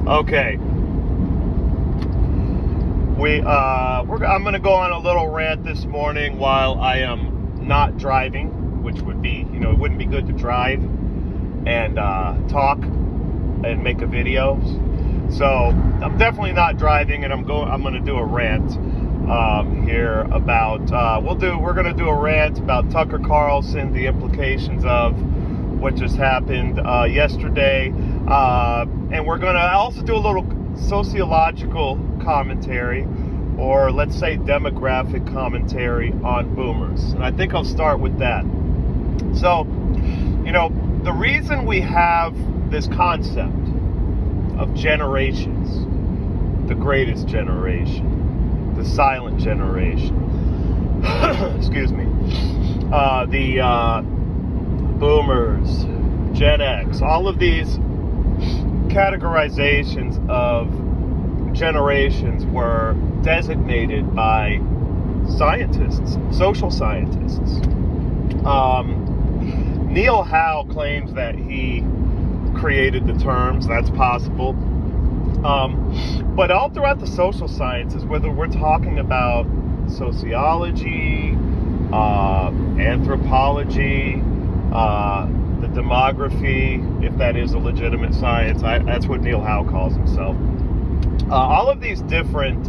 Okay. I'm going to go on a little rant this morning while I am not driving, which would be, it wouldn't be good to drive and talk and make a video. So I'm definitely not driving, and I'm going to do a rant here about. We're going to do a rant about Tucker Carlson, the implications of what just happened yesterday, and we're going to also do a little sociological commentary, or let's say demographic commentary on boomers. And I think I'll start with that. So, the reason we have this concept of generations, the greatest generation, the silent generation, excuse me, the boomers, Gen X, all of these categorizations of generations were designated by scientists, social scientists. Neil Howe claims that he created the terms. That's possible. But all throughout the social sciences, whether we're talking about sociology, anthropology, the demography, if that is a legitimate science, that's what Neil Howe calls himself. All of these different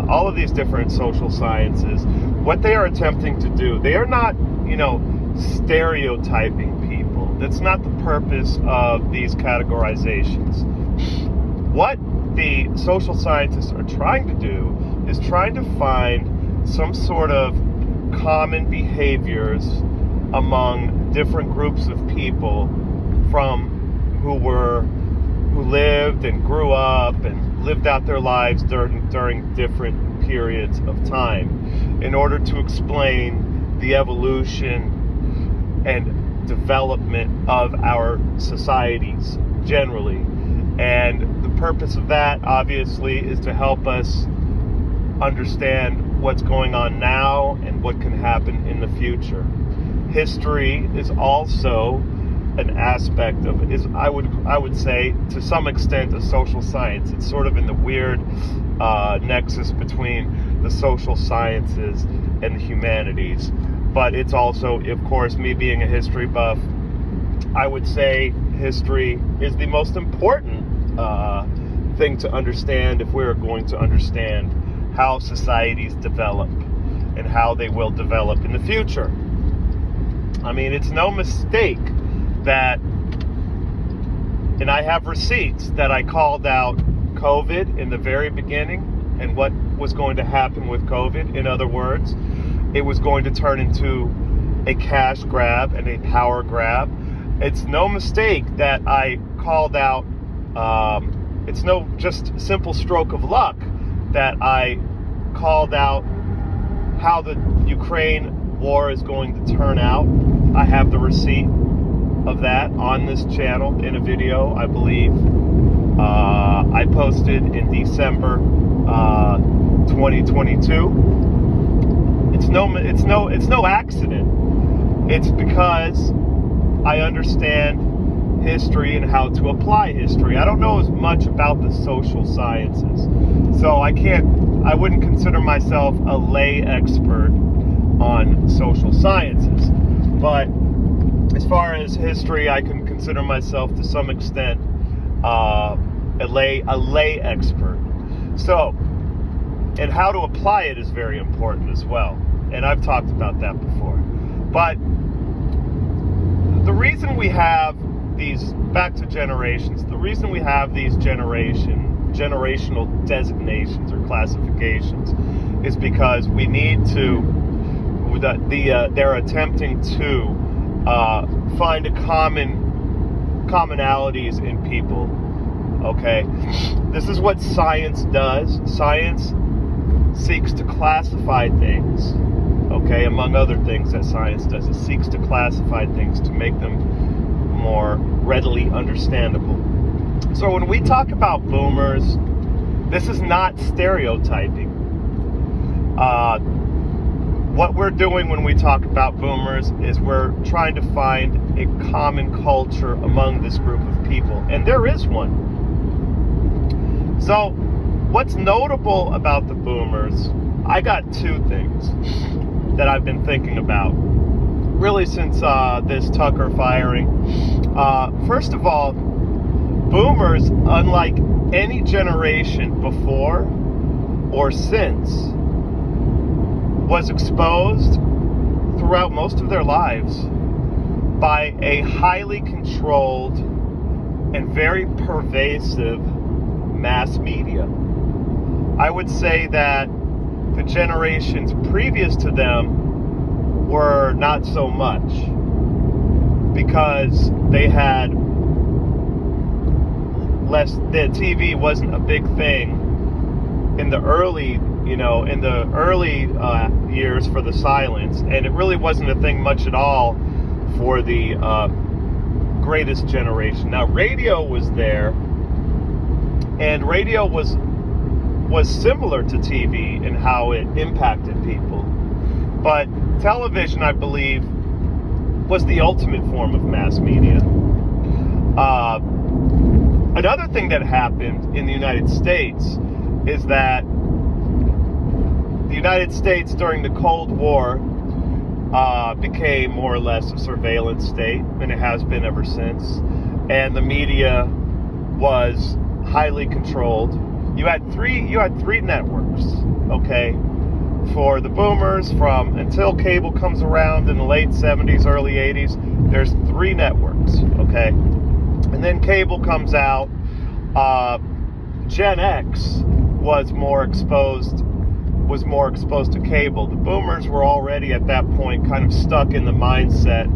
all of these different social sciences, what they are attempting to do, they are not, stereotyping people. That's not the purpose of these categorizations. What the social scientists are trying to do is trying to find some sort of common behaviors among different groups of people who lived and grew up and lived out their lives during different periods of time, in order to explain the evolution and development of our societies generally. And the purpose of that, obviously, is to help us understand what's going on now and what can happen in the future. History is also an aspect of it, I would say, to some extent, a social science. It's sort of in the weird nexus between the social sciences and the humanities. But it's also, of course, me being a history buff, I would say history is the most important thing to understand if we're going to understand how societies develop and how they will develop in the future. I mean, it's no mistake that, and I have receipts that I called out COVID in the very beginning and what was going to happen with COVID. In other words, it was going to turn into a cash grab and a power grab. It's no mistake that I called out, it's no just simple stroke of luck that I called out how the Ukraine war is going to turn out. I have the receipt of that on this channel in a video, I believe. I posted in December 2022. It's no accident. It's because I understand history and how to apply history. I don't know as much about the social sciences, so I wouldn't consider myself a lay expert on social sciences. But as far as history, I can consider myself to some extent a lay expert. So, and how to apply it is very important as well. And I've talked about that before. But the reason we have these, back to generations, the reason we have these generational designations or classifications is because we need to, they're attempting to find commonalities in people. Okay, this is what science does. Science seeks to classify things. Okay, among other things that science does, it seeks to classify things to make them more readily understandable. So when we talk about boomers, this is not stereotyping. what we're doing when we talk about boomers is we're trying to find a common culture among this group of people, and there is one. So what's notable about the boomers, I got two things that I've been thinking about really since this Tucker firing. First of all, boomers, unlike any generation before or since, was exposed throughout most of their lives by a highly controlled and very pervasive mass media. I would say that the generations previous to them were not so much, because they had less, the TV wasn't a big thing in the early years for the silence, and it really wasn't a thing much at all for the greatest generation. Now, radio was there, and radio was similar to TV in how it impacted people. But television, I believe, was the ultimate form of mass media. Another thing that happened in the United States is that the United States during the Cold War became more or less a surveillance state, and it has been ever since. And the media was highly controlled. You had three networks, okay, for the boomers. From until cable comes around in the late 70s, early 80s, there's three networks, okay, and then cable comes out. Gen X was more exposed to cable. The boomers were already at that point kind of stuck in the mindset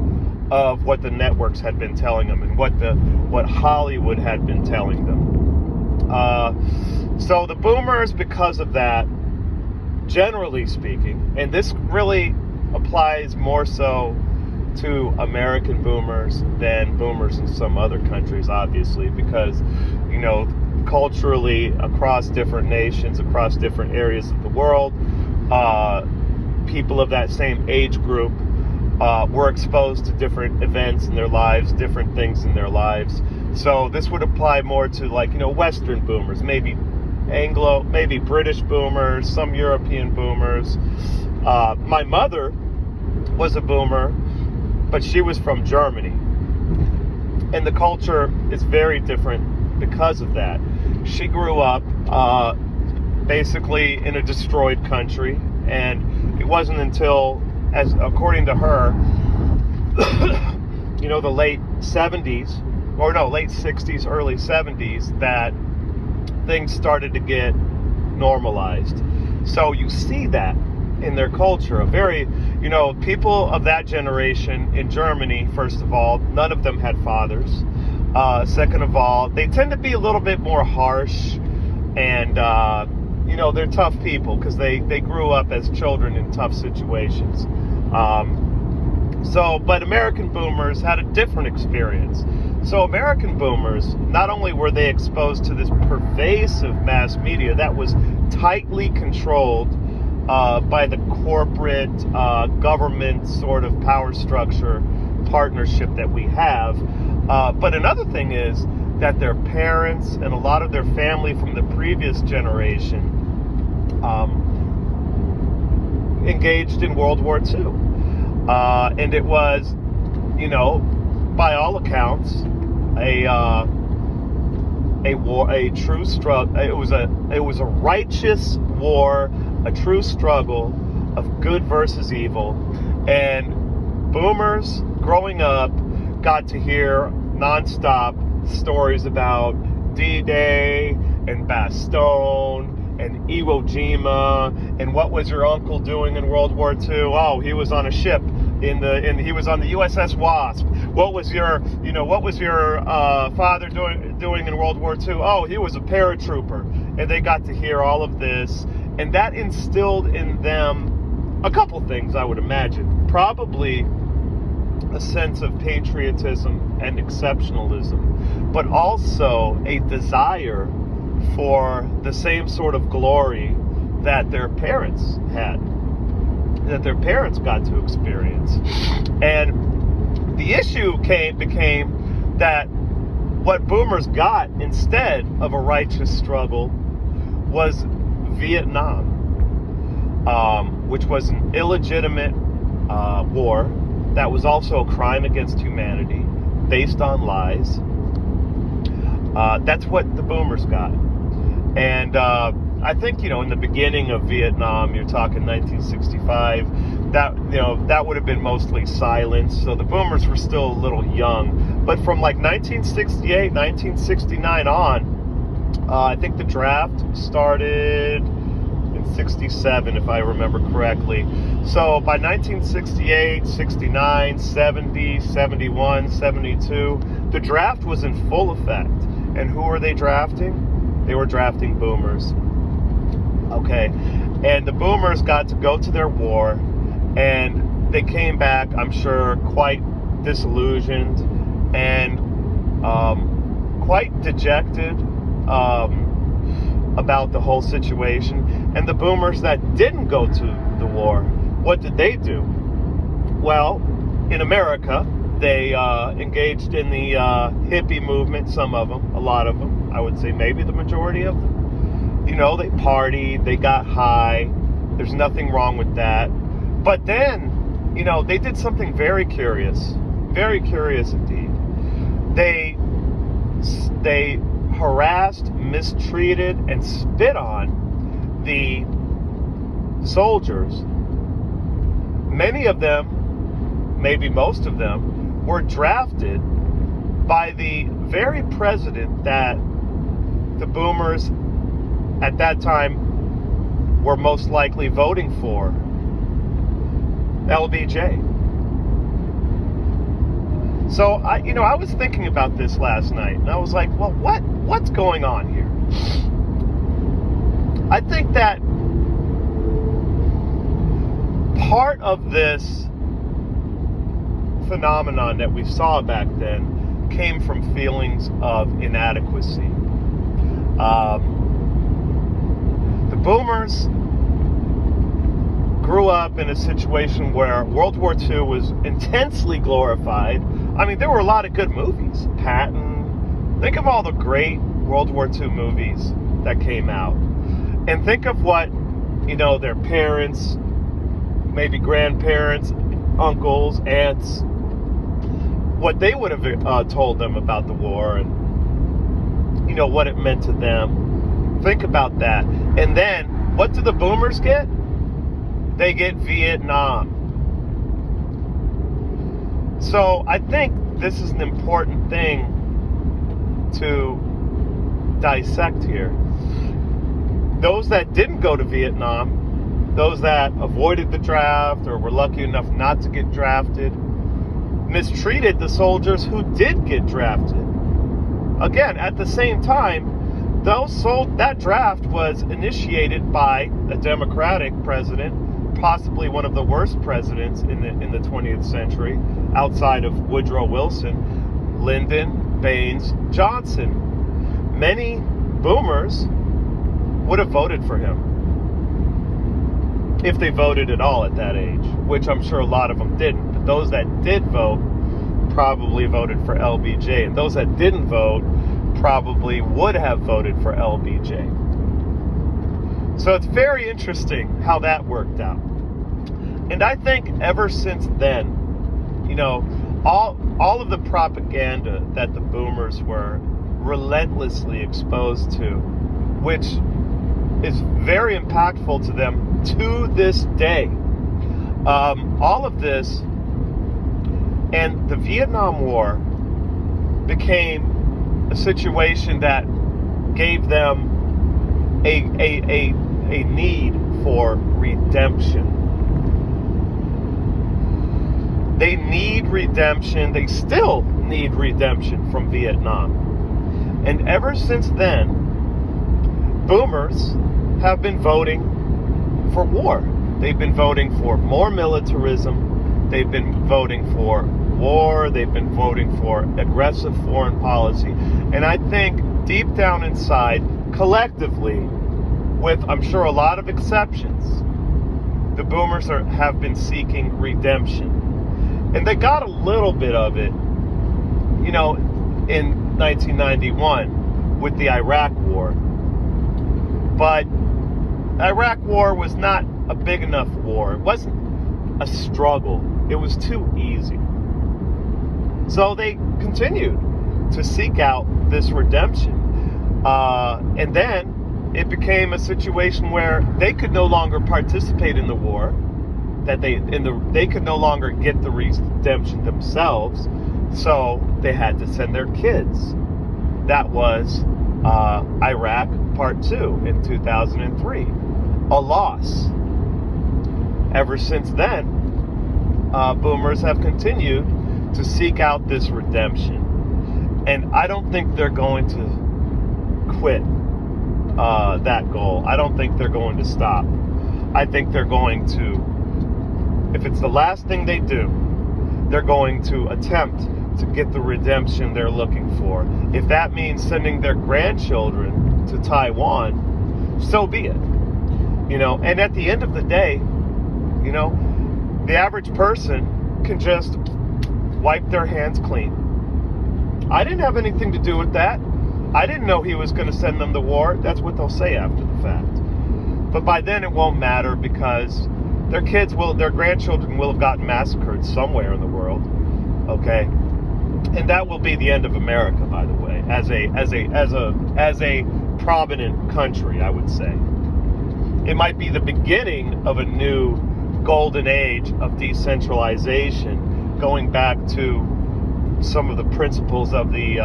of what the networks had been telling them and what Hollywood had been telling them. So the boomers, because of that, generally speaking, and this really applies more so to American boomers than boomers in some other countries, obviously, because, culturally, across different nations, across different areas of the world, people of that same age group were exposed to different events in their lives, different things in their lives. So this would apply more to, Western boomers, maybe maybe British boomers, some European boomers. My mother was a boomer, but she was from Germany. And the culture is very different because of that. She grew up basically in a destroyed country, and it wasn't until, as according to her, the late 70s, or no, late 60s, early 70s, that things started to get normalized. So you see that in their culture. A very, people of that generation in Germany, first of all, none of them had fathers. Second of all, they tend to be a little bit more harsh, and, they're tough people because they grew up as children in tough situations. But American boomers had a different experience. So American boomers, not only were they exposed to this pervasive mass media that was tightly controlled by the corporate government sort of power structure partnership that we have, but another thing is that their parents and a lot of their family from the previous generation engaged in World War II. And it was, by all accounts, a true struggle. It was a righteous war, a true struggle of good versus evil. And boomers growing up got to hear nonstop stories about D-Day and Bastogne and Iwo Jima, and what was your uncle doing in World War II? Oh, he was on a ship he was on the USS Wasp. What was your father doing in World War II? Oh, he was a paratrooper. And they got to hear all of this, and that instilled in them a couple things, I would imagine. Probably a sense of patriotism and exceptionalism, but also a desire for the same sort of glory that their parents had. that their parents got to experience. And the issue became that what boomers got instead of a righteous struggle was Vietnam, which was an illegitimate war that was also a crime against humanity based on lies. That's what the boomers got. And I think, in the beginning of Vietnam, you're talking 1965, that would have been mostly silence. So the boomers were still a little young. But from like 1968, 1969 on, I think the draft started in 67, if I remember correctly. So by 1968, 69, 70, 71, 72, the draft was in full effect. And who were they drafting? They were drafting boomers. Okay. And the boomers got to go to their war, and they came back, I'm sure, quite disillusioned and quite dejected about the whole situation. And the boomers that didn't go to the war, what did they do? Well, in America, they engaged in the hippie movement, some of them, a lot of them, I would say maybe the majority of them. They partied, they got high, there's nothing wrong with that. But then, they did something very curious indeed. They harassed, mistreated, and spit on the soldiers. Many of them, maybe most of them, were drafted by the very president that the boomers at that time were most likely voting for, LBJ. So I was thinking about this last night, and I was like, well, what's going on here? I think that part of this phenomenon that we saw back then came from feelings of inadequacy. The boomers grew up in a situation where World War II was intensely glorified. I mean, there were a lot of good movies. Patton. Think of all the great World War II movies that came out. And think of what, their parents, maybe grandparents, uncles, aunts, what they would have told them about the war and, what it meant to them. Think about that. And then, what do the boomers get? They get Vietnam. So I think this is an important thing to dissect here. Those that didn't go to Vietnam, those that avoided the draft or were lucky enough not to get drafted, mistreated the soldiers who did get drafted. Again, at the same time, that draft was initiated by a Democratic president, possibly one of the worst presidents in the 20th century, outside of Woodrow Wilson, Lyndon Baines Johnson. Many boomers would have voted for him if they voted at all at that age, which I'm sure a lot of them didn't. But those that did vote probably voted for LBJ, and those that didn't vote probably would have voted for LBJ. So it's very interesting how that worked out. And I think ever since then, all of the propaganda that the boomers were relentlessly exposed to, which is very impactful to them to this day. All of this and the Vietnam War became a situation that gave them a need for redemption. They need redemption. They still need redemption from Vietnam. And ever since then, boomers have been voting for war. They've been voting for more militarism. They've been voting for war. They've been voting for aggressive foreign policy. And I think deep down inside, collectively, with I'm sure a lot of exceptions, the boomers have been seeking redemption. And they got a little bit of it, you know, in 1991 with the Iraq War. But Iraq War was not a big enough war. It wasn't a struggle. It was too easy. So they continued to seek out this redemption. And then it became a situation where they could no longer participate in the war, that they could no longer get the redemption themselves, so they had to send their kids. That was Iraq Part 2 in 2003. A loss. Ever since then, boomers have continued to seek out this redemption. And I don't think they're going to quit that goal. I don't think they're going to stop. I think they're going to, if it's the last thing they do, they're going to attempt to get the redemption they're looking for. If that means sending their grandchildren to Taiwan, so be it. You know, and at the end of the day, you know, the average person can just wipe their hands clean. I didn't have anything to do with that. I didn't know he was going to send them to war. That's what they'll say after the fact. But by then it won't matter, because their grandchildren will have gotten massacred somewhere in the world. Okay? And that will be the end of America, by the way, as a prominent country, I would say. It might be the beginning of a new golden age of decentralization, going back to some of the principles of the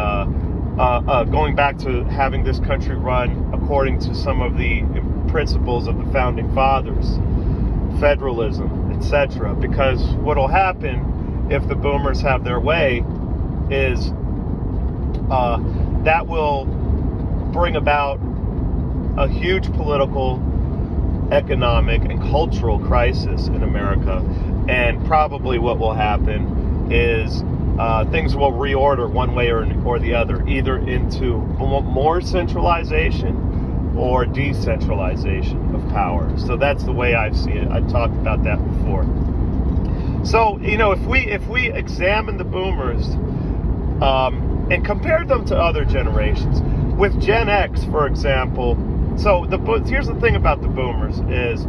going back to having this country run according to some of the principles of the founding fathers, federalism, etc. Because what will happen if the boomers have their way is that will bring about a huge political, economic, and cultural crisis in America. And probably what will happen is things will reorder one way or the other, either into more centralization or decentralization of power. So that's the way I see it. I talked about that before. So, you know, if we examine the boomers and compare them to other generations, with Gen X, for example, so here's the thing about the boomers is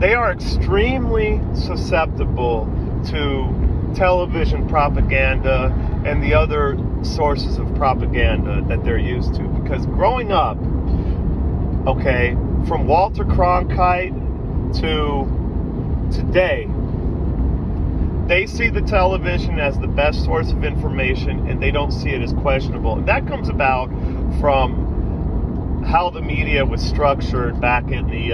they are extremely susceptible to television propaganda and the other sources of propaganda that they're used to. Because growing up, okay, from Walter Cronkite to today, they see the television as the best source of information, and they don't see it as questionable. And that comes about from how the media was structured back in the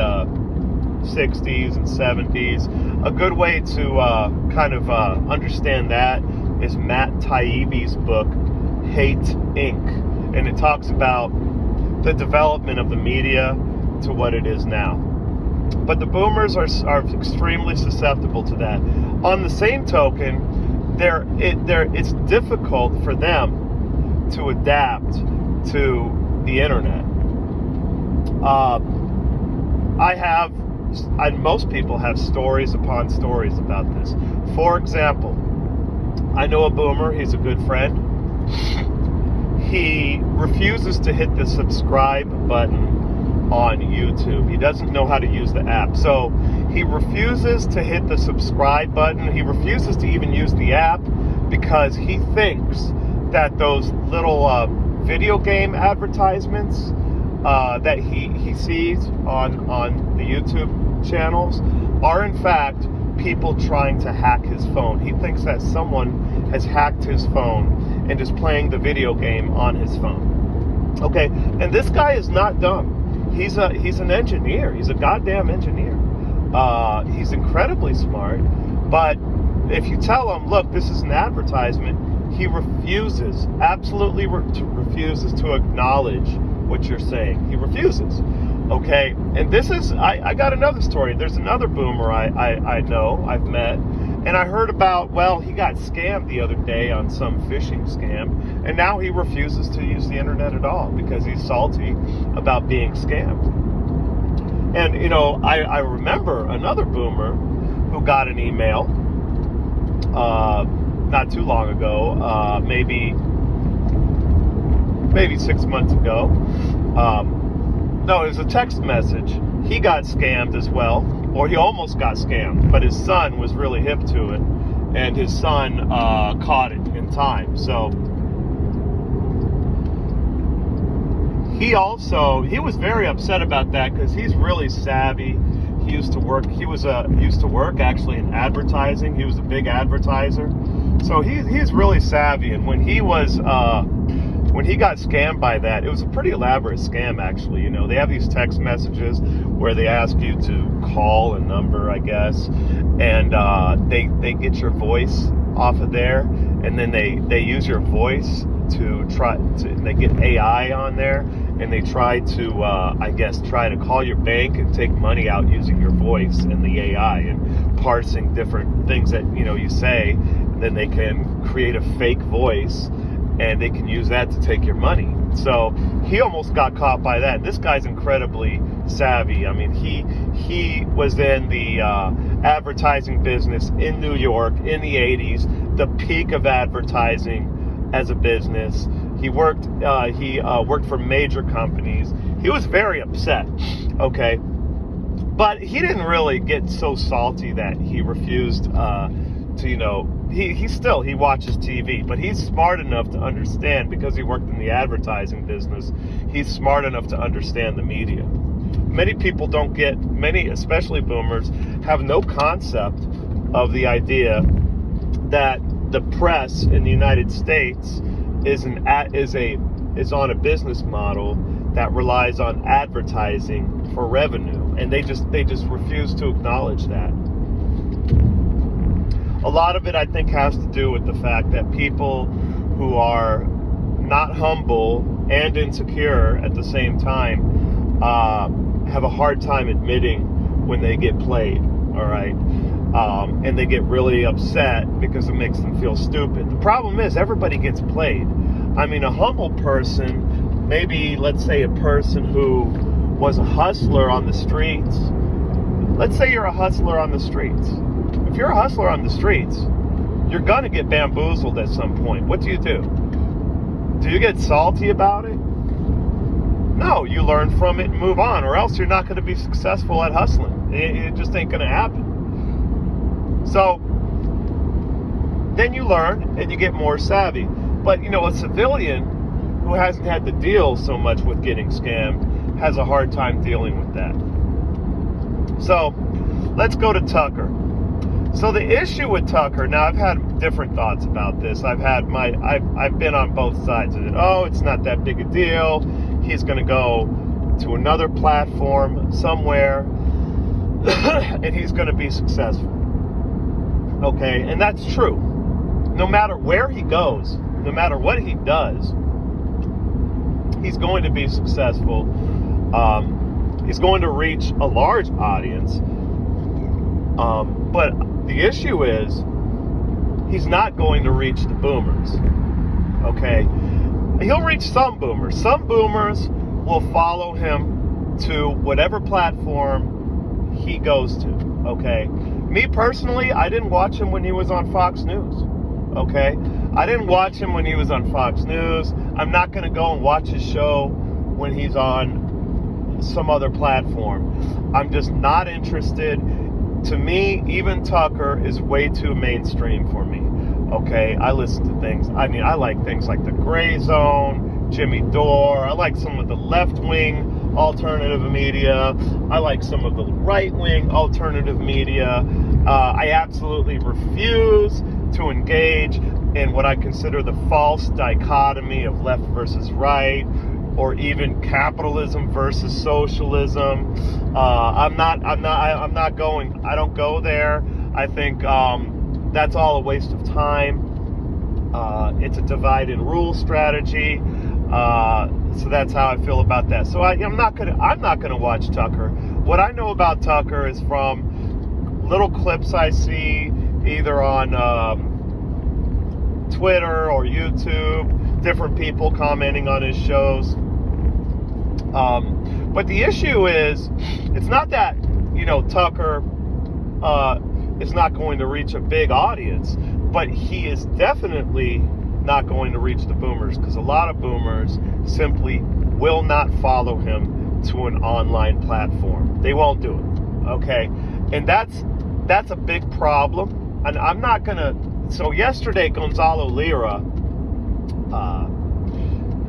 60s and 70s. A good way to kind of understand that is Matt Taibbi's book, Hate, Inc. And it talks about the development of the media to what it is now. But the boomers are extremely susceptible to that. On the same token, it's difficult for them to adapt to the internet. Most people have stories upon stories about this. For example, I know a boomer, he's a good friend. He refuses to hit the subscribe button on YouTube. He doesn't know how to use the app. So he refuses to hit the subscribe button. He refuses to even use the app because he thinks that those little video game advertisements that he sees on the YouTube channels are in fact people trying to hack his phone. He thinks that someone has hacked his phone and is playing the video game on his phone. Okay, and this guy is not dumb. He's an engineer. He's a goddamn engineer. He's incredibly smart. But if you tell him, look, this is an advertisement, he refuses, absolutely refuses to acknowledge what you're saying. He refuses. Okay, and this is, I got another story. There's another boomer I know, I've met, and I heard about, well, he got scammed the other day on some phishing scam, and now he refuses to use the internet at all because he's salty about being scammed. And, you know, I remember another boomer who got an email not too long ago, maybe 6 months ago. No, it was a text message. He got scammed as well, or he almost got scammed, but his son was really hip to it, and his son caught it in time. So he was very upset about that because he's really savvy. He used to work actually in advertising. He was a big advertiser. So he's really savvy, and when he got scammed by that, it was a pretty elaborate scam, actually. You know, they have these text messages where they ask you to call a number, I guess, and they get your voice off of there, and then they use your voice they get AI on there, and they try to call your bank and take money out using your voice and the AI and parsing different things that, you know, you say, and then they can create a fake voice and they can use that to take your money. So he almost got caught by that. This guy's incredibly savvy. I mean, he was in the advertising business in New York in the 80s, the peak of advertising as a business. He worked for major companies. He was very upset, okay? But he didn't really get so salty that he refused to, you know, he watches TV, but he's smart enough to understand, because he worked in the advertising business, he's smart enough to understand the media. Many people especially boomers, have no concept of the idea that the press in the United States is on a business model that relies on advertising for revenue, and they just refuse to acknowledge that. A lot of it, I think, has to do with the fact that people who are not humble and insecure at the same time have a hard time admitting when they get played, all right? And they get really upset because it makes them feel stupid. The problem is everybody gets played. I mean, a humble person, maybe, let's say, a person who was a hustler on the streets. Let's say you're a hustler on the streets. If you're a hustler on the streets, you're going to get bamboozled at some point. What do? Do you get salty about it? No, you learn from it and move on, or else you're not going to be successful at hustling. It just ain't going to happen. So then you learn and you get more savvy. But, you know, a civilian who hasn't had to deal so much with getting scammed has a hard time dealing with that. So let's go to Tucker. So the issue with Tucker, now I've had different thoughts about this. I've been on both sides of it. Oh, it's not that big a deal. He's going to go to another platform somewhere and he's going to be successful. Okay, and that's true. No matter where he goes, no matter what he does, he's going to be successful. He's going to reach a large audience. But the issue is, he's not going to reach the boomers. Okay? He'll reach some boomers. Some boomers will follow him to whatever platform he goes to. Okay? Me personally, I didn't watch him when he was on Fox News. Okay? I didn't watch him when he was on Fox News. I'm not going to go and watch his show when he's on some other platform. I'm just not interested. To me, even Tucker is way too mainstream for me. Okay? I listen to things. I mean, I like things like The Gray Zone, Jimmy Dore. I like some of the left-wing alternative media. I like some of the right-wing alternative media. I absolutely refuse to engage in what I consider the false dichotomy of left versus right, or even capitalism versus socialism. I don't go there. I think that's all a waste of time. It's a divide and rule strategy. So that's how I feel about that. So I'm not gonna watch Tucker. What I know about Tucker is from little clips I see either on Twitter or YouTube, different people commenting on his shows. But But the issue is, it's not that, Tucker is not going to reach a big audience, but he is definitely not going to reach the boomers, because a lot of boomers simply will not follow him to an online platform. They won't do it, okay? And that's a big problem. And I'm not gonna. So yesterday, Gonzalo Lira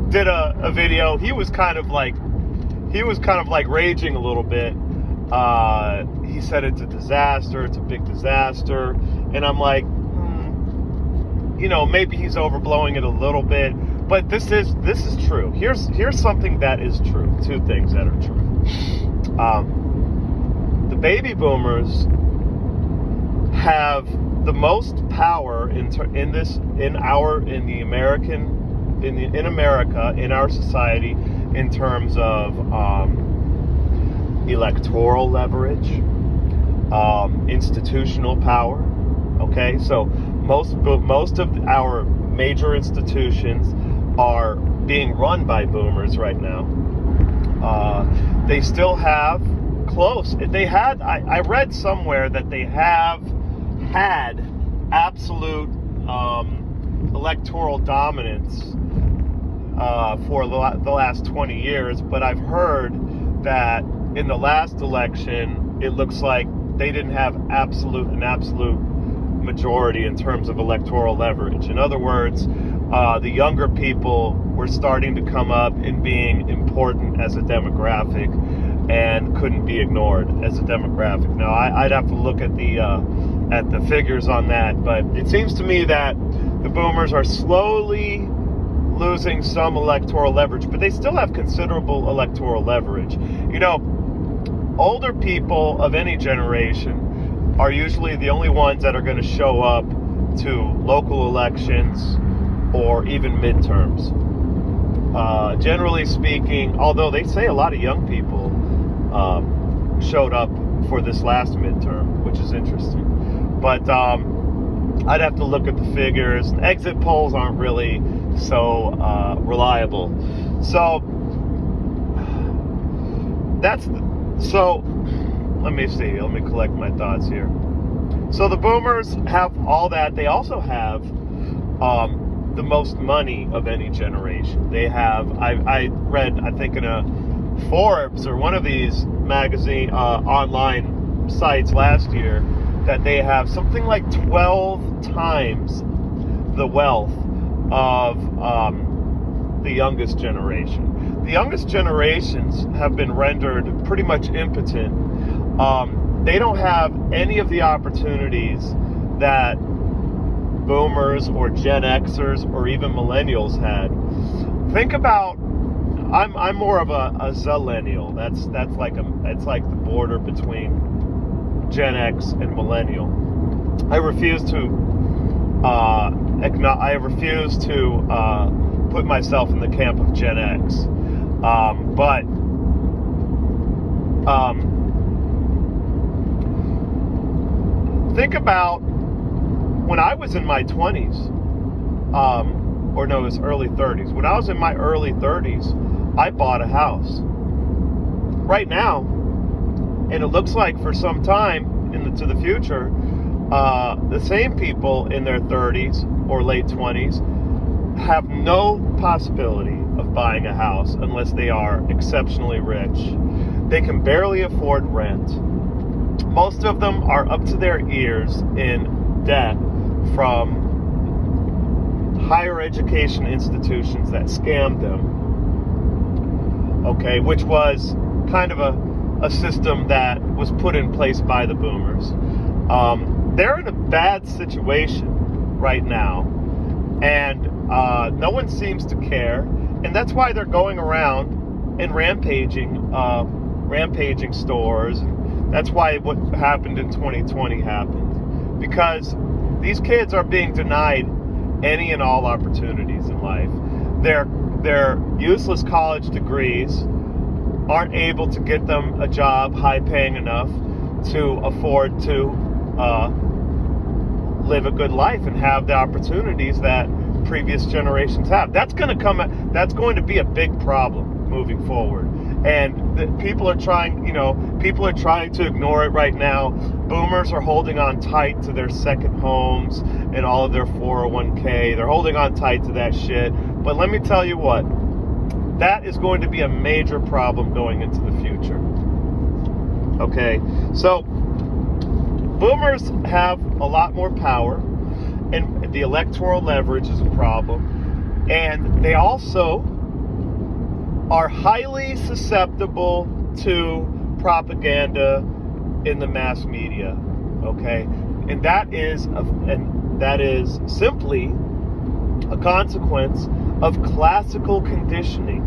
did a video. He was kind of like raging a little bit. He said it's a disaster. It's a big disaster. And I'm like, maybe he's overblowing it a little bit. But this is true. Here's something that is true. Two things that are true. The baby boomers have the most power in America, in our society, in terms of electoral leverage, institutional power. Okay, so most of our major institutions are being run by boomers right now. They still have I read somewhere that they have had absolute electoral dominance for the last 20 years, but I've heard that in the last election, it looks like they didn't have an absolute majority in terms of electoral leverage. In other words, the younger people were starting to come up and being important as a demographic and couldn't be ignored as a demographic. Now, I'd have to look at the figures on that, but it seems to me that the boomers are slowly losing some electoral leverage, but they still have considerable electoral leverage. Older people of any generation are usually the only ones that are going to show up to local elections or even midterms. Generally speaking, although they say a lot of young people showed up for this last midterm, which is interesting. But I'd have to look at the figures. Exit polls aren't really so reliable. So let me see. Let me collect my thoughts here. So the boomers have all that. They also have the most money of any generation. They have, I read, I think in a Forbes or one of these magazine online sites last year, that they have something like 12 times the wealth of the youngest generation. The youngest generations have been rendered pretty much impotent. They don't have any of the opportunities that boomers or Gen Xers or even millennials had. Think about, I'm more of a zillennial. That's like it's like the border between Gen X and millennial. I refuse to put myself in the camp of Gen X. But think about when I was in my 20s, or no, it was early 30s. When I was in my early 30s, I bought a house. Right now, and it looks like for some time into the future, the same people in their 30s or late 20s have no possibility of buying a house unless they are exceptionally rich. They can barely afford rent. Most of them are up to their ears in debt from higher education institutions that scammed them. Okay, which was kind of a system that was put in place by the boomers. They're in a bad situation right now, and no one seems to care, and that's why they're going around and rampaging stores. That's why what happened in 2020 happened, because these kids are being denied any and all opportunities in life. Their useless college degrees aren't able to get them a job high paying enough to afford to live a good life and have the opportunities that previous generations have. That's going to be a big problem moving forward. And people are trying to ignore it right now. Boomers are holding on tight to their second homes and all of their 401k. They're holding on tight to that shit. But let me tell you what, that is going to be a major problem going into the future. Okay, so boomers have a lot more power, and the electoral leverage is a problem. And they also are highly susceptible to propaganda in the mass media, okay? And that is simply a consequence of classical conditioning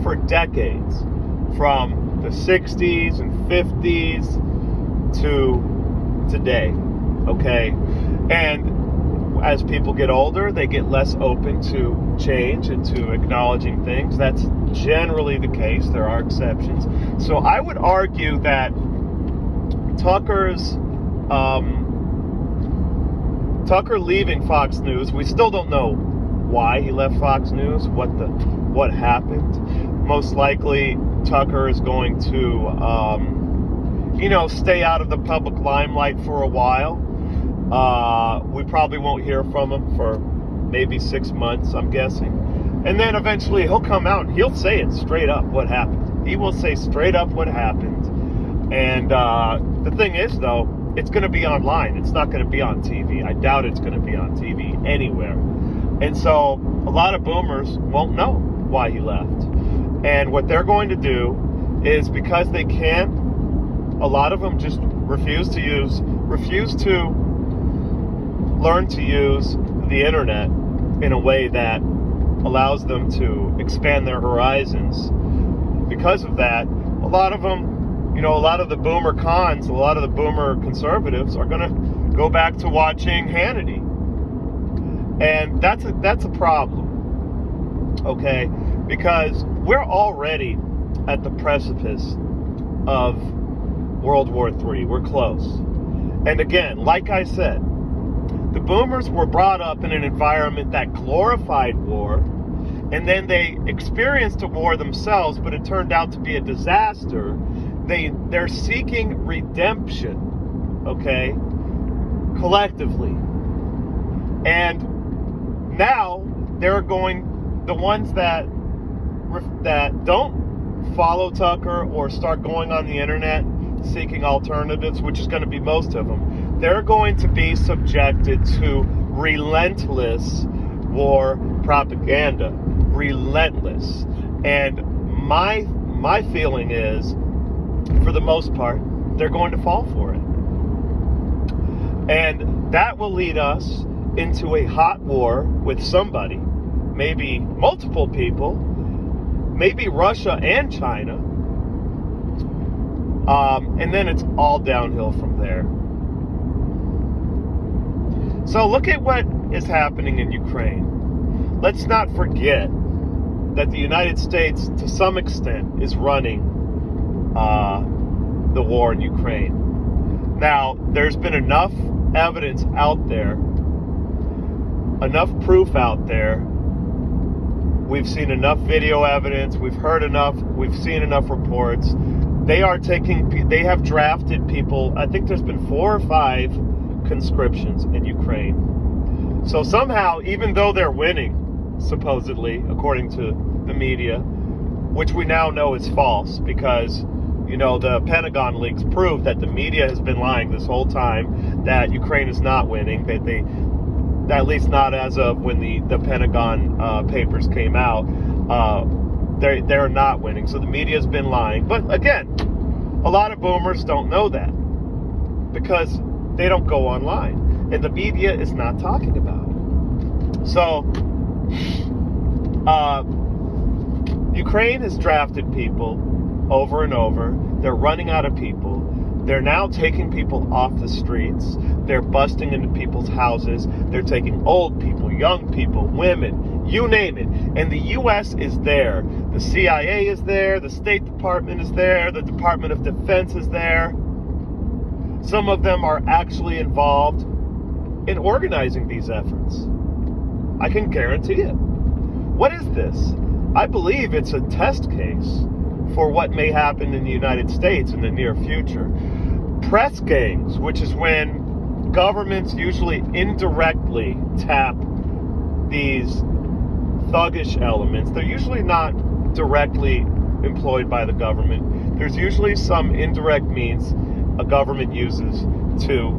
for decades, from the 60s and 50s to today, okay? And as people get older, they get less open to change and to acknowledging things. That's generally the case. There are exceptions. So I would argue that Tucker leaving Fox News, we still don't know why he left Fox News, what happened. Most likely Tucker is going to stay out of the public limelight for a while. We probably won't hear from him for maybe 6 months, I'm guessing. And then eventually he'll come out and he'll say it straight up what happened. He will say straight up what happened. And the thing is, though, it's going to be online. It's not going to be on TV. I doubt it's going to be on TV anywhere. And so a lot of boomers won't know why he left. And what they're going to do is, because they can, a lot of them just refuse to learn to use the internet in a way that allows them to expand their horizons. Because of that, a lot of them, a lot of the boomer cons, a lot of the boomer conservatives are going to go back to watching Hannity. And that's a problem, okay? Because we're already at the precipice of World War III. We're close. And again, like I said, the boomers were brought up in an environment that glorified war, and then they experienced a war themselves, but it turned out to be a disaster. They're seeking redemption, okay, collectively. And now the ones that don't follow Tucker or start going on the internet seeking alternatives, which is going to be most of them, they're going to be subjected to relentless war propaganda. Relentless. And my feeling is, for the most part, they're going to fall for it. And that will lead us into a hot war with somebody, maybe multiple people, maybe Russia and China. And then it's all downhill from there. So look at what is happening in Ukraine. Let's not forget that the United States, to some extent, is running the war in Ukraine. Now, there's been enough evidence out there, enough proof out there. We've seen enough video evidence. We've heard enough. We've seen enough reports. They have drafted people. I think there's been 4 or 5 conscriptions in Ukraine. So somehow, even though they're winning, supposedly, according to the media, which we now know is false, because, the Pentagon leaks prove that the media has been lying this whole time, that Ukraine is not winning, that they, at least not as of when the Pentagon papers came out, they're not winning. So the media has been lying. But again, a lot of boomers don't know that, because they don't go online, and the media is not talking about it. So Ukraine has drafted people over and over. They're running out of people. They're now taking people off the streets. They're busting into people's houses. They're taking old people, young people, women, you name it. And the U.S. is there. The CIA is there. The State Department is there. The Department of Defense is there. Some of them are actually involved in organizing these efforts. I can guarantee it. What is this? I believe it's a test case for what may happen in the United States in the near future. Press gangs, which is when governments usually indirectly tap these thuggish elements. They're usually not directly employed by the government. There's usually some indirect means a government uses to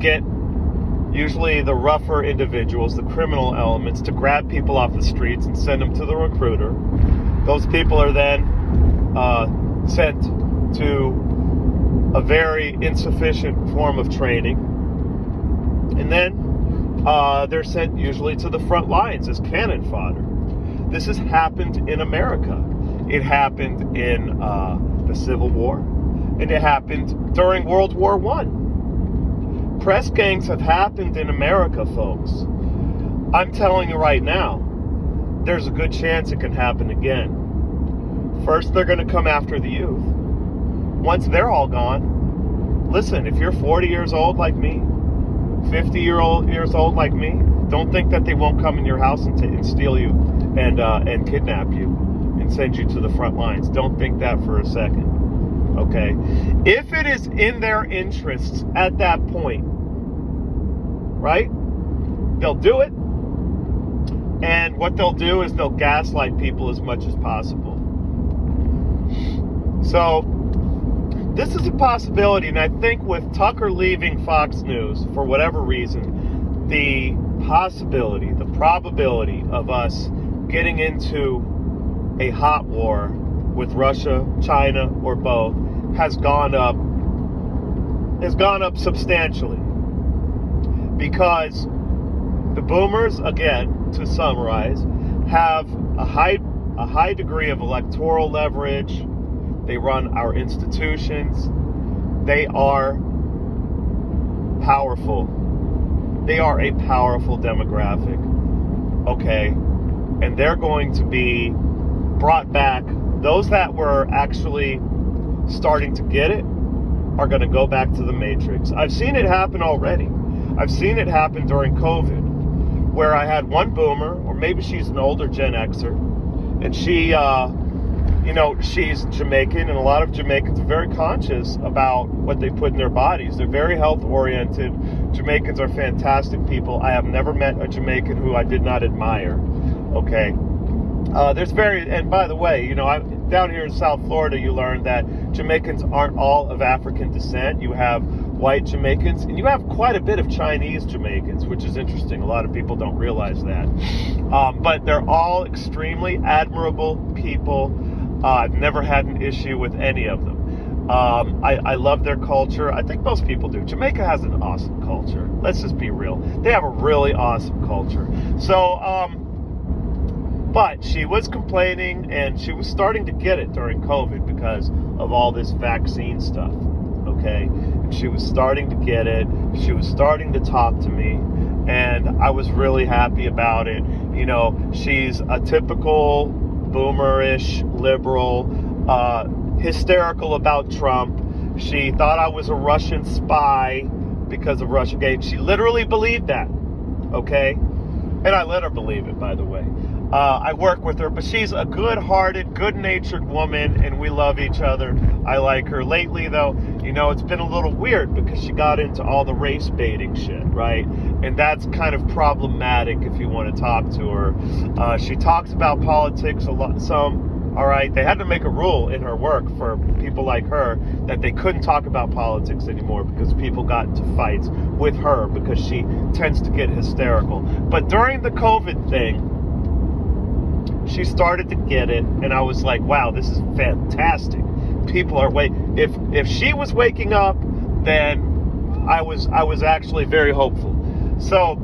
get usually the rougher individuals, the criminal elements, to grab people off the streets and send them to the recruiter. Those people are then sent to a very insufficient form of training. And then they're sent usually to the front lines as cannon fodder. This has happened in America. It happened in the Civil War, and it happened during World War I. Press gangs have happened in America, folks. I'm telling you right now, there's a good chance it can happen again. First, they're going to come after the youth. Once they're all gone, listen, if you're 40 years old like me, 50 years old like me, don't think that they won't come in your house and steal you and kidnap you and send you to the front lines. Don't think that for a second. Okay? If it is in their interests at that point, right? They'll do it. And what they'll do is they'll gaslight people as much as possible. So, this is a possibility, and I think with Tucker leaving Fox News, for whatever reason, the possibility, the probability of us getting into a hot war with Russia, China, or both has gone up substantially. Because the boomers, again, to summarize, have a high degree of electoral leverage. They run our institutions. They are powerful. They are a powerful demographic. Okay? And they're going to be brought back. Those that were actually starting to get it are going to go back to the Matrix. I've seen it happen already. I've seen it happen during COVID, where I had one boomer, or maybe she's an older Gen Xer, and she, she's Jamaican, and a lot of Jamaicans are very conscious about what they put in their bodies. They're very health-oriented. Jamaicans are fantastic people. I have never met a Jamaican who I did not admire, okay? And by the way, down here in South Florida, you learn that Jamaicans aren't all of African descent. You have white Jamaicans, and you have quite a bit of Chinese Jamaicans, which is interesting. A lot of people don't realize that. But they're all extremely admirable people. I've never had an issue with any of them. I love their culture. I think most people do. Jamaica has an awesome culture. Let's just be real. They have a really awesome culture. So, but she was complaining, and she was starting to get it during COVID because of all this vaccine stuff, okay? And she was starting to get it. She was starting to talk to me, and I was really happy about it. She's a typical boomerish liberal, hysterical about Trump. She thought I was a Russian spy because of Russiagate. She literally believed that, okay? And I let her believe it, by the way. I work with her, but she's a good-hearted, good-natured woman, and we love each other. I like her. Lately, though, it's been a little weird because she got into all the race baiting shit, right? And that's kind of problematic if you want to talk to her. She talks about politics a lot, all right? They had to make a rule in her work for people like her that they couldn't talk about politics anymore because people got into fights with her because she tends to get hysterical. But during the COVID thing, she started to get it, and I was like, wow, this is fantastic. People are if she was waking up, then I was actually very hopeful. So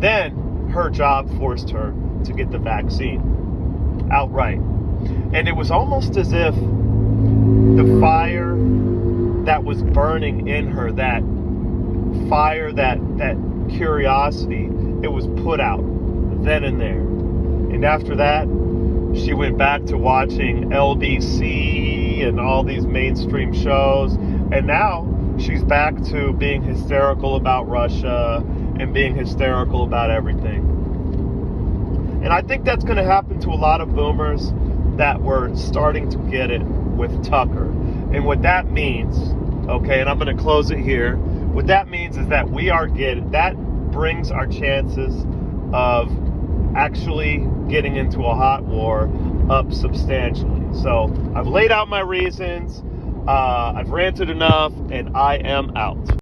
then her job forced her to get the vaccine outright. And it was almost as if the fire that was burning in her, that fire, that curiosity, it was put out then and there. And after that, she went back to watching LBC and all these mainstream shows. And now she's back to being hysterical about Russia and being hysterical about everything. And I think that's going to happen to a lot of boomers. that we're starting to get it with Tucker. And what that means, okay, and I'm going to close it here. What that means is that that brings our chances of actually getting into a hot war up substantially. So I've laid out my reasons. I've ranted enough, and I am out.